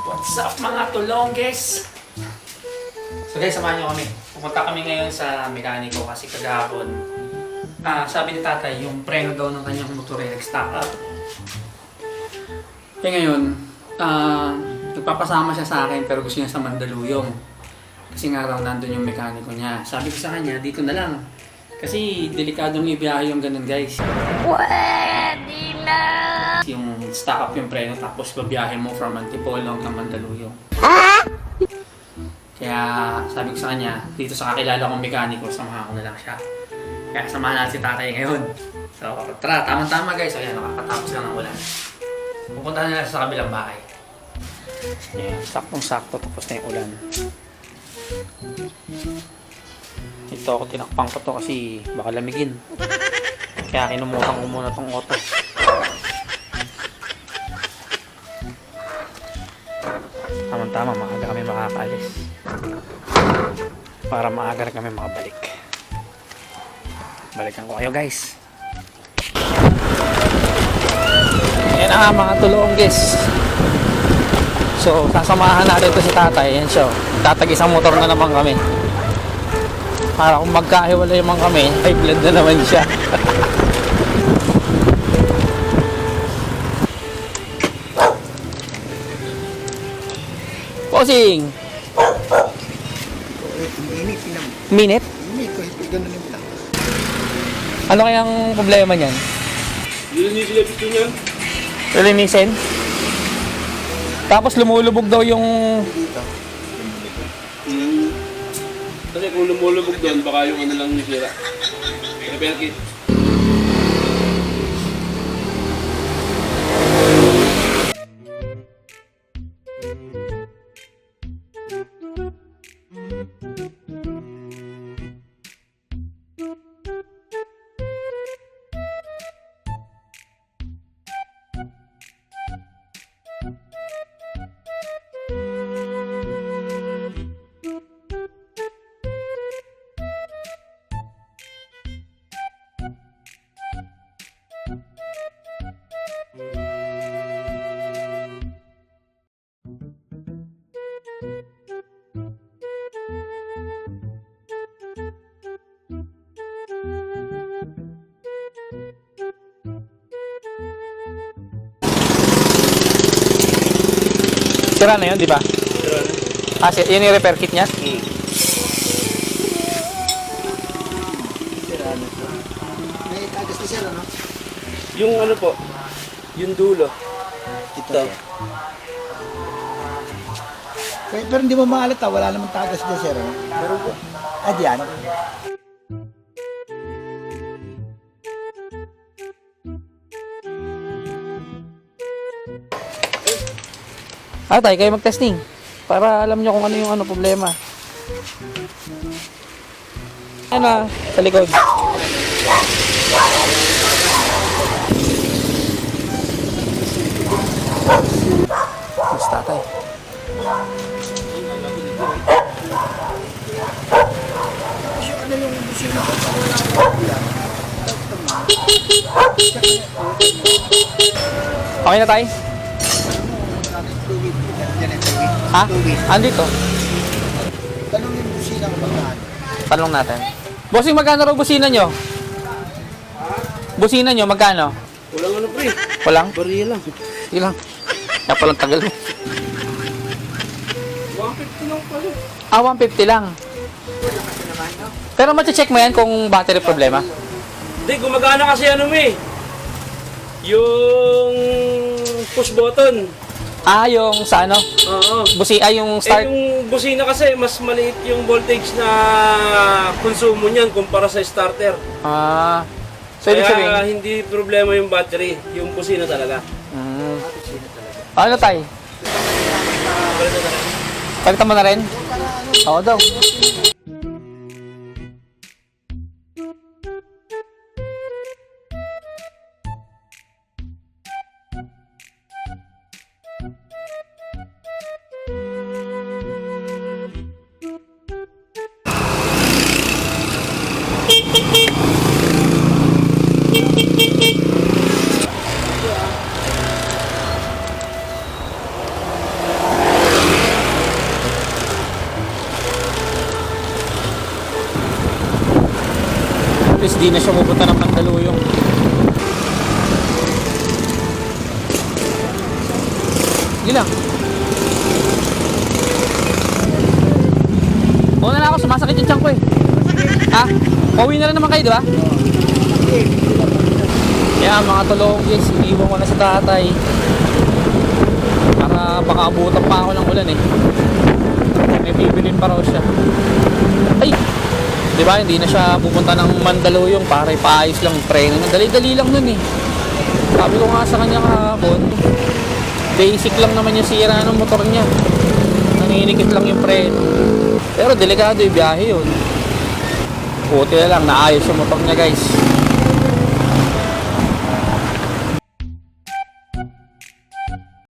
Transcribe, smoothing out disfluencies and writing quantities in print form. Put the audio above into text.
What's up mga tulongges? So guys, samahan nyo kami. Pupunta kami ngayon sa mekaniko kasi kagahapon sabi ni tatay yung preno daw ng kanyang motor ay nag-stock up. Kaya ngayon, nagpapasama siya sa akin pero gusto niya sa Mandaluyong. Kasi nga raw nandun yung mekaniko niya. Sabi ko sa kanya, dito na lang. Kasi delikadong ibiyahe yung ganun guys. Pwede na! Yung stock up yung preno tapos babiyahe mo from Antipolo hanggang Mandaluyong. Kaya sabi ko sa kanya, dito sa kakilala kong mekaniko, samahan ko na lang siya. Kaya samahan natin si tatay ngayon. So tara, tama-tama guys. Ayan, nakakatapos lang ng ulan. Pupunta na lang sa kabilang bahay. Ayan, saktong-sakto tapos na yung ulan. Ito ako tinakpang ko to kasi baka lamigin. Kaya kinumutan ko muna tong auto. Tama-tama, maaga kami makakaalis. Para maaga rin kami makabalik. Balikan ko kayo guys. Yan ang mga tulongges. So, sasamahan natin ito si tatay. Yan siya. Tatag-isang motor na naman kami. Para kung magkahiwalay naman kami, ay blend na naman siya. Posing! Minute? Ano kayang problema niyan? Lilinisin na pito niyan. Lilinisin? Tapos lumulubog daw yung... Kasi kung lumulubog doon, baka yung ano lang nisira. Repair kit. Sira na yun, di ba? Yun yung repair kit niya? May tagas na siya, ano? Yung ano po, yung dulo. Ito. Pero hindi mo maalata, wala namang tagas dyan, sir. Ano? Pero, diyan. Tay, kayo mag-testing. Para alam nyo kung ano yung problema. Ayan na, sa likod. Mas tatay. Ano yung busina ko? Okay na tayo? Ha? Andito. Tanong yung busina ko magkano? Tanong natin. Bossing, magkano raw busina nyo? Busina nyo, magkano? Walang ano pre. Walang? Bariya lang. Sige lang. Kaya palang tagal mo. 150 lang pala. 150 lang. Pero check mo yan kung battery problema. Hindi, gumagana kasi ano mo eh. Yung push button. Yung sa ano? Oo. Yung start. Yung busina kasi, mas maliit yung voltage na konsumo niyan kumpara sa starter. So ibig Kaya sabihin? hindi problema yung battery, yung busina talaga. Ano tayo? Pagkita mo na rin? Oo daw. hindi na siya pupunta ng Mandaluyong. Sige lang. Una na ako, sumasakit yung tiyan ko eh. Ha? Pauwi na rin naman kayo, di ba? Kaya mga tulong guys, iniwan ko na sa tatay. Para baka abutan pa ako ng ulan eh. May bibilin pa raw siya. Ay! Di ba, hindi na siya pupunta ng Mandaluyong para ipaayos lang yung preno. Dali-dali lang nun eh. Sabi ko nga sa kanya kahapon, basic lang naman yung sira ng motor niya. Nanginikit lang yung preno. Pero delikado yung biyahe yun. Buti na lang, naayos yung motor niya guys.